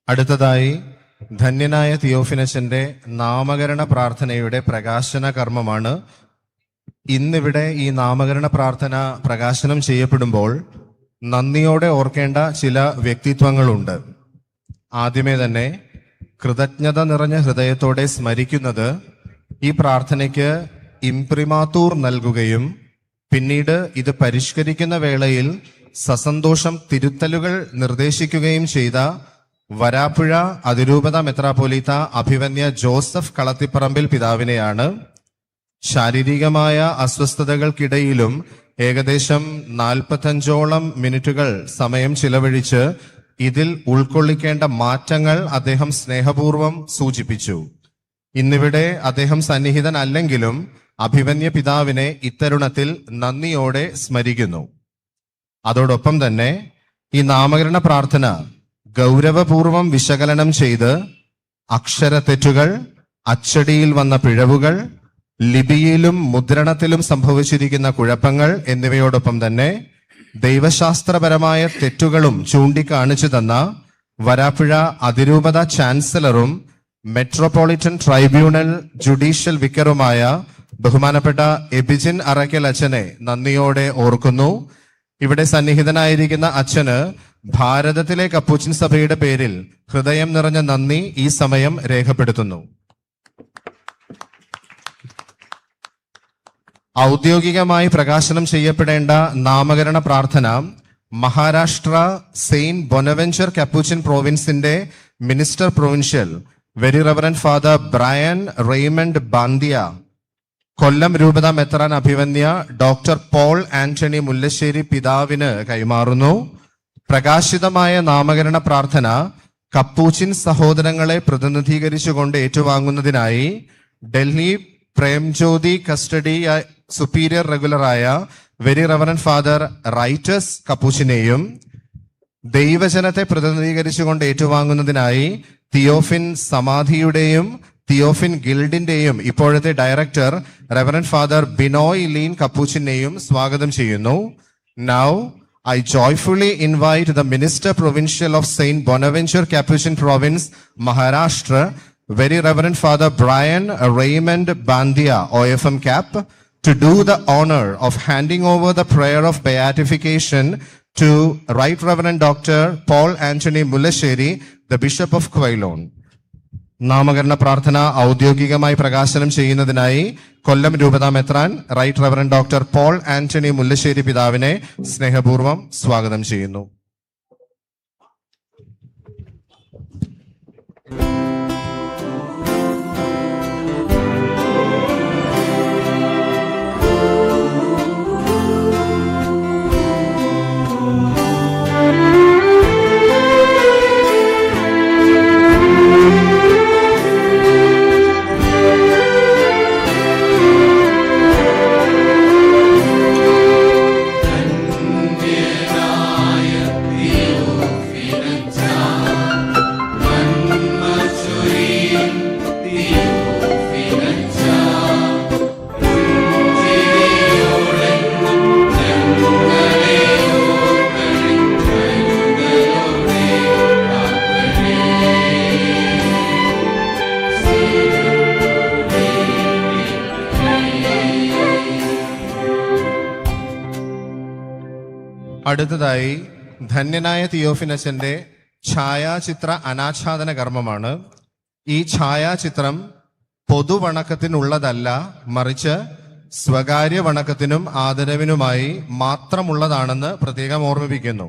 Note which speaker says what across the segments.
Speaker 1: അടുത്തതായി ധന്യനായ തിയോഫിനസിന്റെ നാമകരണ പ്രാർത്ഥനയുടെ പ്രകാശന കർമ്മമാണ്. ഇന്നിവിടെ ഈ നാമകരണ പ്രാർത്ഥന പ്രകാശനം ചെയ്യപ്പെടുമ്പോൾ നന്ദിയോടെ ഓർക്കേണ്ട ചില വ്യക്തിത്വങ്ങളുണ്ട്. ആദ്യമേ തന്നെ കൃതജ്ഞത നിറഞ്ഞ ഹൃദയത്തോടെ സ്മരിക്കുന്നത് ഈ പ്രാർത്ഥനയ്ക്ക് ഇംപ്രിമാത്തൂർ നൽകുകയും പിന്നീട് ഇത് പരിഷ്കരിക്കുന്ന വേളയിൽ സസന്തോഷം തിരുത്തലുകൾ നിർദ്ദേശിക്കുകയും ചെയ്ത വരാപ്പുഴ അതിരൂപത മെത്രാപ്പൊലീത്ത അഭിവന്യ ജോസഫ് കളത്തിപ്പറമ്പിൽ പിതാവിനെയാണ്. ശാരീരികമായ അസ്വസ്ഥതകൾക്കിടയിലും ഏകദേശം 45ഓളം മിനിറ്റുകൾ സമയം ചിലവഴിച്ച് ഇതിൽ ഉൾക്കൊള്ളിക്കേണ്ട മാറ്റങ്ങൾ അദ്ദേഹം സ്നേഹപൂർവം സൂചിപ്പിച്ചു. ഇന്നിവിടെ അദ്ദേഹം സന്നിഹിതനല്ലെങ്കിലും അഭിവന്യ പിതാവിനെ ഇത്തരുണത്തിൽ നന്ദിയോടെ സ്മരിക്കുന്നു. അതോടൊപ്പം തന്നെ ഈ നാമകരണ പ്രാർത്ഥന ഗൗരവപൂർവം വിശകലനം ചെയ്ത് അക്ഷരത്തെറ്റുകൾ, അച്ചടിയിൽ വന്ന പിഴവുകൾ, ലിപിയിലും മുദ്രണത്തിലും സംഭവിച്ചിരിക്കുന്ന കുഴപ്പങ്ങൾ എന്നിവയോടൊപ്പം തന്നെ ദൈവശാസ്ത്രപരമായ തെറ്റുകളും ചൂണ്ടിക്കാണിച്ചു തന്ന വരാപ്പുഴ അതിരൂപത ചാൻസലറും മെട്രോപൊളിറ്റൻ ട്രൈബ്യൂണൽ ജുഡീഷ്യൽ വിക്കറുമായ ബഹുമാനപ്പെട്ട എബിജിൻ അറക്കൽ അച്ഛനെ നന്ദിയോടെ ഓർക്കുന്നു. ഇവിടെ സന്നിഹിതനായിരിക്കുന്ന അച്ഛന് ഭാരതത്തിലെ കപ്പൂച്ചിൻ സഭയുടെ പേരിൽ ഹൃദയം നിറഞ്ഞ നന്ദി ഈ സമയം രേഖപ്പെടുത്തുന്നു. ഔദ്യോഗികമായി പ്രകാശനം ചെയ്യപ്പെടേണ്ട നാമകരണ പ്രാർത്ഥന മഹാരാഷ്ട്ര സെയിന്റ് ബൊനവെഞ്ചർ കപ്പൂച്ചിൻ പ്രോവിൻസിന്റെ minister provincial very reverend father Brian Raymond Banthia, Kollam രൂപത മെത്രാൻ അഭിവന്യ ഡോക്ടർ പോൾ ആന്റണി മുല്ലശ്ശേരി പിതാവിന് കൈമാറുന്നു. പ്രകാശിതമായ നാമകരണ പ്രാർത്ഥന കപ്പൂച്ചിൻ സഹോദരങ്ങളെ പ്രതിനിധീകരിച്ചുകൊണ്ട് ഏറ്റുവാങ്ങുന്നതിനായി ഡൽഹി പ്രേംജ്യോതി കസ്റ്റഡി സുപ്പീരിയർ റെഗുലറായ വെരി റവറന്റ് ഫാദർ റൈറ്റസ് കപ്പൂച്ചിനെയും ദൈവജനത്തെ പ്രതിനിധീകരിച്ചുകൊണ്ട് ഏറ്റുവാങ്ങുന്നതിനായി തിയോഫിൻ സമാധിയുടെയും തിയോഫിൻ ഗിൽഡിന്റെയും ഇപ്പോഴത്തെ ഡയറക്ടർ റെവറന്റ് ഫാദർ ബിനോയ് ലീൻ കപ്പൂച്ചിനെയും സ്വാഗതം ചെയ്യുന്നു. Now I joyfully invite the Minister Provincial of Saint Bonaventure Capuchin Province, Maharashtra, Very Reverend Father Brian Raymond Bandia, OFM Cap, to do the honor of handing over the prayer of beatification to Right Reverend Dr. Paul Anthony Mullasheri, the Bishop of Quailon. നാമകരണ പ്രാർത്ഥന ഔദ്യോഗികമായി പ്രകാശനം ചെയ്യുന്നതിനായി കൊല്ലം രൂപത മെത്രാൻ right reverend doctor Paul Antony Mullassery പിതാവിനെ സ്നേഹപൂർവ്വം സ്വാഗതം ചെയ്യുന്നു. അടുത്തതായി ധന്യനായ തിയോഫിനസിന്റെ ഛായാചിത്ര അനാച്ഛാദന കർമ്മമാണ്. ഈ ഛായാചിത്രം പൊതുവണക്കത്തിനുള്ളതല്ല, മറിച്ച് സ്വകാര്യ വണക്കത്തിനും ആദരവിനുമായി മാത്രമുള്ളതാണെന്ന് പ്രത്യേകം ഓർമ്മിപ്പിക്കുന്നു.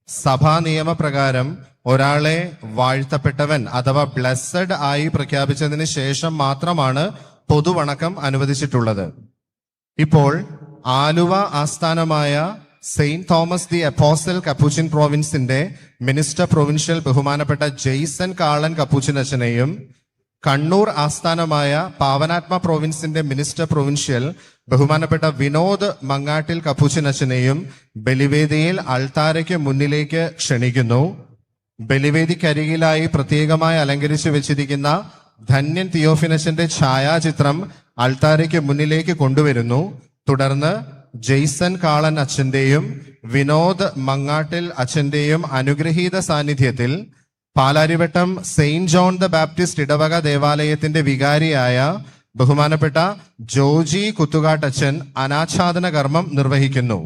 Speaker 1: സഭാ നിയമപ്രകാരം ഒരാളെ വാഴ്ത്തപ്പെട്ടവൻ അഥവാ ബ്ലെസ്സഡ് ആയി പ്രഖ്യാപിച്ചതിന് ശേഷം മാത്രമാണ് പൊതുവണക്കം അനുവദിച്ചിട്ടുള്ളത്. ഇപ്പോൾ ആലുവ ആസ്ഥാനമായ saint Thomas the apostle Capuchin പ്രോവിൻസിന്റെ മിനിസ്റ്റർ പ്രൊവിൻഷ്യൽ ബഹുമാനപ്പെട്ട ജെയ്സൺ കാളൻ കപ്പൂച്ചിൻ അച്ഛനെയും കണ്ണൂർ ആസ്ഥാനമായ പാവനാത്മ പ്രോവിൻസിന്റെ മിനിസ്റ്റർ പ്രൊവിൻഷ്യൽ ബഹുമാനപ്പെട്ട വിനോദ് മങ്ങാട്ടിൽ കപ്പൂച്ചിൻ അച്ഛനെയും ബലിവേദിയിൽ അൾത്താരയ്ക്ക് മുന്നിലേക്ക് ക്ഷണിക്കുന്നു. ബലിവേദിക്കരികിലായി പ്രത്യേകമായി അലങ്കരിച്ചു വെച്ചിരിക്കുന്ന ധന്യൻ തിയോഫിനസിന്റെ ഛായാചിത്രം അൾത്താരയ്ക്ക് മുന്നിലേക്ക് കൊണ്ടുവരുന്നു. തുടർന്ന് ജെയ്സൺ കാളൻ അച്ഛന്റെയും വിനോദ് മങ്ങാട്ടിൽ അച്ഛന്റെയും അനുഗ്രഹീത സാന്നിധ്യത്തിൽ Palarivattom Saint John the Baptist ഇടവക ദേവാലയത്തിന്റെ വികാരിയായ ബഹുമാനപ്പെട്ട ജോജി കുത്തുകാട്ടച്ചൻ അനാച്ഛാദന കർമ്മം നിർവഹിക്കുന്നു.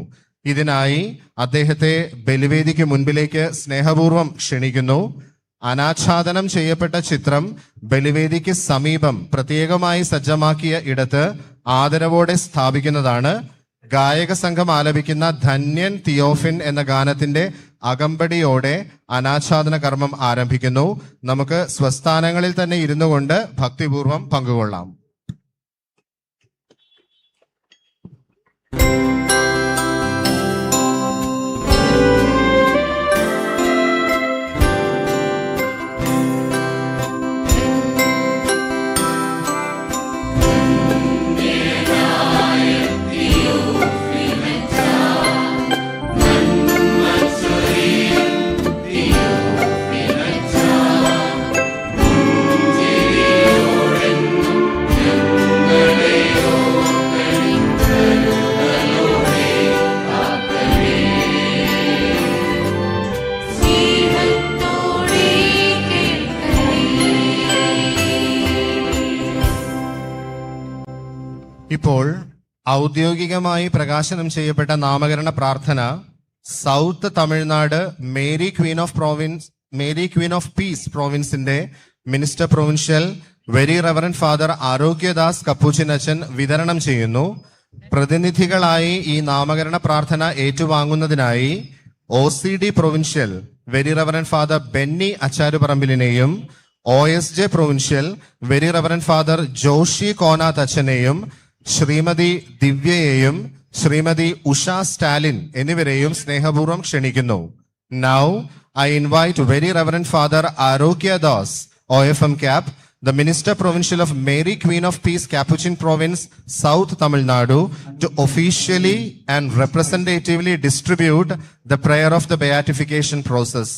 Speaker 1: ഇതിനായി അദ്ദേഹത്തെ ബലിവേദിക്ക് മുൻപിലേക്ക് സ്നേഹപൂർവ്വം ക്ഷണിക്കുന്നു. അനാച്ഛാദനം ചെയ്യപ്പെട്ട ചിത്രം ബലിവേദിക്ക് സമീപം പ്രത്യേകമായി സജ്ജമാക്കിയ ഇടത്ത് ആദരവോടെ സ്ഥാപിക്കുന്നതാണ്. ഗായക സംഘം ആലപിക്കുന്ന ധന്യൻ തിയോഫിൻ എന്ന ഗാനത്തിന്റെ അകമ്പടിയോടെ അനാച്ഛാദന കർമ്മം ആരംഭിക്കുന്നു. നമുക്ക് സ്വസ്ഥാനങ്ങളിൽ തന്നെ ഇരുന്നു കൊണ്ട് ഭക്തിപൂർവം പങ്കുകൊള്ളാം. ഇപ്പോൾ ഔദ്യോഗികമായി പ്രകാശനം ചെയ്യപ്പെട്ട നാമകരണ പ്രാർത്ഥന south Tamil Nadu Mary queen of peace പ്രോവിൻസിന്റെ minister provincial very reverend father Arogyadas Capuchin അച്ഛൻ വിതരണം ചെയ്യുന്നു. പ്രതിനിധികളായി ഈ നാമകരണ പ്രാർത്ഥന ഏറ്റുവാങ്ങുന്നതിനായി OCD provincial very reverend father Benny അച്ചാരുപറമ്പിലിനെയും OSJ provincial very reverend father Joshi Konath അച്ഛനെയും ശ്രീമതി ദിവ്യയെയും ശ്രീമതി ഉഷ സ്റ്റാലിൻ എന്നിവരെയും സ്നേഹപൂർവ്വം ക്ഷണിക്കുന്നു. Now I invite Very Reverend Father Arogya Das, OFM Cap, the Minister Provincial of Mary Queen of Peace Capuchin Province, South Tamil Nadu, to officially and representatively distribute the prayer of the beatification process.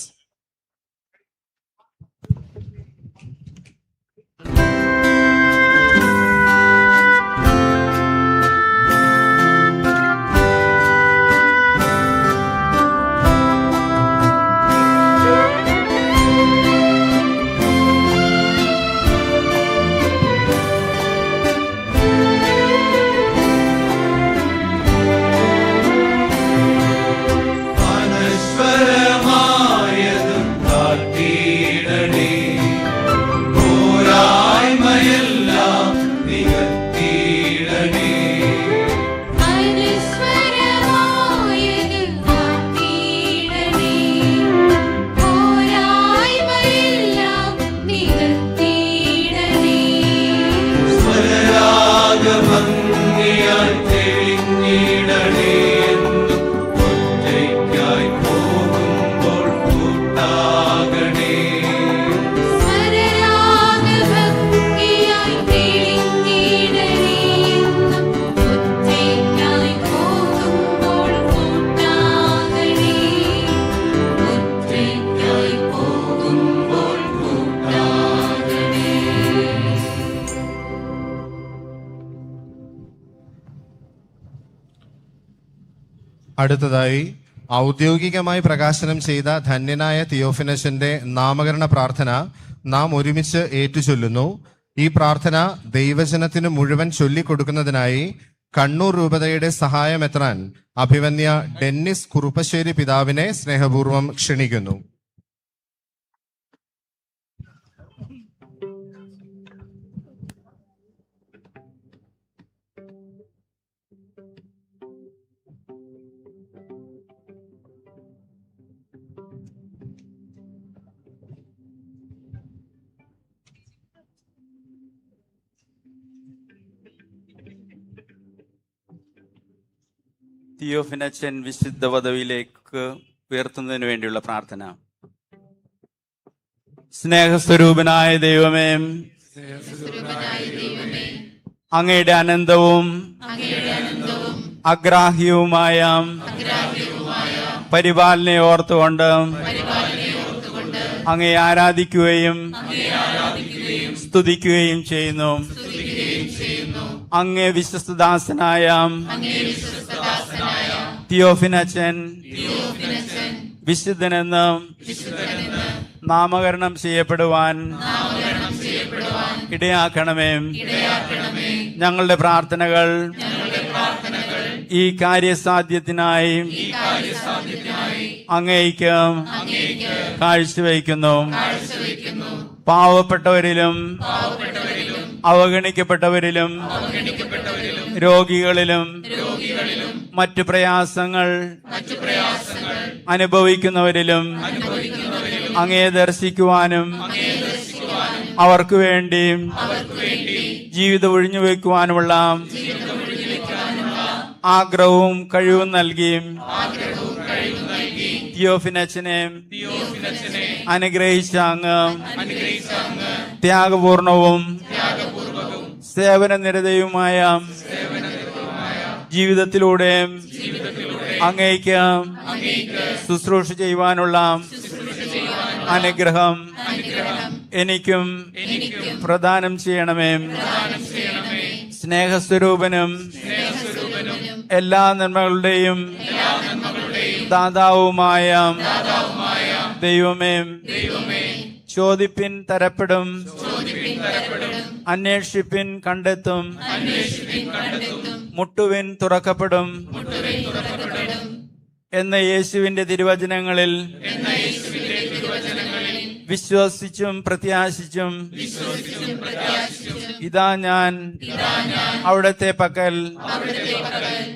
Speaker 1: അടുത്തതായി ഔദ്യോഗികമായി പ്രകാശനം ചെയ്ത ധന്യനായ തിയോഫിനസിന്റെ നാമകരണ പ്രാർത്ഥന നാം ഒരുമിച്ച് ഏറ്റുചൊല്ലുന്നു. ഈ പ്രാർത്ഥന ദൈവജനത്തിന് മുഴുവൻ ചൊല്ലിക്കൊടുക്കുന്നതിനായി കണ്ണൂർ രൂപതയുടെ സഹായമെത്രാൻ അഭിവന്യ ഡെന്നിസ് കുറുപ്പശ്ശേരി പിതാവിനെ സ്നേഹപൂർവ്വം ക്ഷണിക്കുന്നു.
Speaker 2: തിയോഫിനച്ചൻ വിശുദ്ധ പദവിയിലേക്ക് ഉയർത്തുന്നതിന് വേണ്ടിയുള്ള പ്രാർത്ഥന. സ്നേഹസ്വരൂപനായ ദൈവമേ, അങ്ങയുടെ അനന്തവും അഗ്രാഹ്യവുമായ പരിപാലനയെ ഓർത്തുകൊണ്ട് അങ്ങയെ ആരാധിക്കുകയും സ്തുതിക്കുകയും ചെയ്യുന്നു. അങ്ങേ വിശ്വസ്തദാസനായ തിയോഫിനച്ചൻ വിശുദ്ധനെന്ന് നാമകരണം ചെയ്യപ്പെടുവാൻ ഇടയാക്കണമേ. ഞങ്ങളുടെ പ്രാർത്ഥനകൾ ഈ കാര്യസാധ്യത്തിനായി അങ്ങേയ്ക്ക് കാഴ്ചവെക്കുന്നു. പാവപ്പെട്ടവരിലും അവഗണിക്കപ്പെട്ടവരിലും രോഗികളിലും മറ്റു പ്രയാസങ്ങൾ അനുഭവിക്കുന്നവരിലും അങ്ങയെ ദർശിക്കുവാനും അവർക്ക് വേണ്ടി ജീവിതം ഒഴിഞ്ഞുവെക്കുവാനുമുള്ള ആഗ്രഹവും കഴിവും നൽകി തിയോഫിനച്ചനെ അനുഗ്രഹിച്ച അങ്ങ് ത്യാഗപൂർണവും സേവനനിരതയുമായ ജീവിതത്തിലൂടെ അങ്ങേയ്ക്ക് ശുശ്രൂഷ ചെയ്യുവാനുള്ള അനുഗ്രഹം എനിക്കും പ്രദാനം ചെയ്യണമേ. സ്നേഹസ്വരൂപനും എല്ലാ നന്മകളുടെയും ദാതാവുമായ ദൈവമേ, ചോദിപ്പിൻ തരപ്പെടും, അന്വേഷിപ്പിൻ കണ്ടെത്തും, മുട്ടുവിൻ തുറക്കപ്പെടും എന്ന യേശുവിന്റെ തിരുവചനങ്ങളിൽ വിശ്വസിച്ചും പ്രത്യാശിച്ചും ഇതാ ഞാൻ അവിടുത്തെ പക്കൽ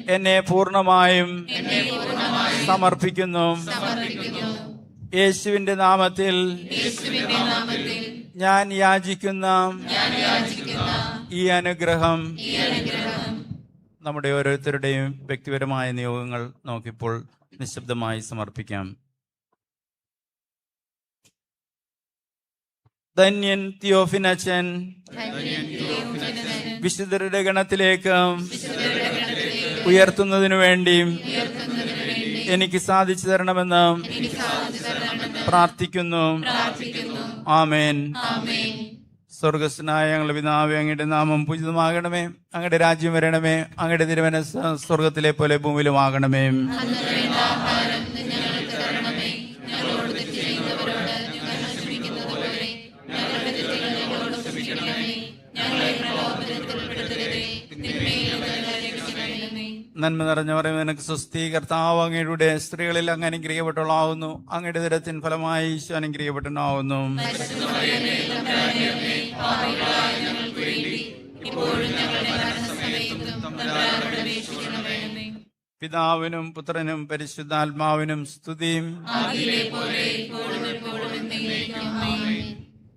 Speaker 2: എന്നെ പൂർണ്ണമായും സമർപ്പിക്കുന്നു. യേശുവിന്റെ നാമത്തിൽ ഞാൻ യാചിക്കുന്ന ഈ അനുഗ്രഹം നമ്മുടെ ഓരോരുത്തരുടെയും വ്യക്തിപരമായ നിയോഗങ്ങൾ നോക്കിപ്പോൾ നിശബ്ദമായി സമർപ്പിക്കാം. ധന്യൻ തിയോഫിനച്ചൻ വിശുദ്ധരുടെ ഗണത്തിലേക്ക് ഉയർത്തുന്നതിനു വേണ്ടി എനിക്ക് സാധിച്ചു തരണമെന്ന് പ്രാർത്ഥിക്കുന്നു. ആമേൻ. സ്വർഗസ്ഥനായ ഞങ്ങളുടെ പിതാവേ, അങ്ങയുടെ നാമം പൂജിതമാകണമേ. അങ്ങയുടെ രാജ്യം വരണമേ. അങ്ങയുടെ തിരുമനസ്സ് സ്വർഗത്തിലെ പോലെ ഭൂമിയിലുമാകണമേ. നന്മ നിറഞ്ഞവരെ നിനക്ക് സ്വസ്തി. കർത്താവ് അങ്ങയുടെ സ്ത്രീകളിൽ അങ്ങ് അനുഗ്രഹിക്കപ്പെട്ടവളാവുന്നു. അങ്ങയുടെ ദരത്തിൻ ഫലമായി ഈശോ അനുഗ്രഹിക്കപ്പെട്ടവനാവുന്നു. പിതാവിനും പുത്രനും പരിശുദ്ധാത്മാവിനും സ്തുതിയും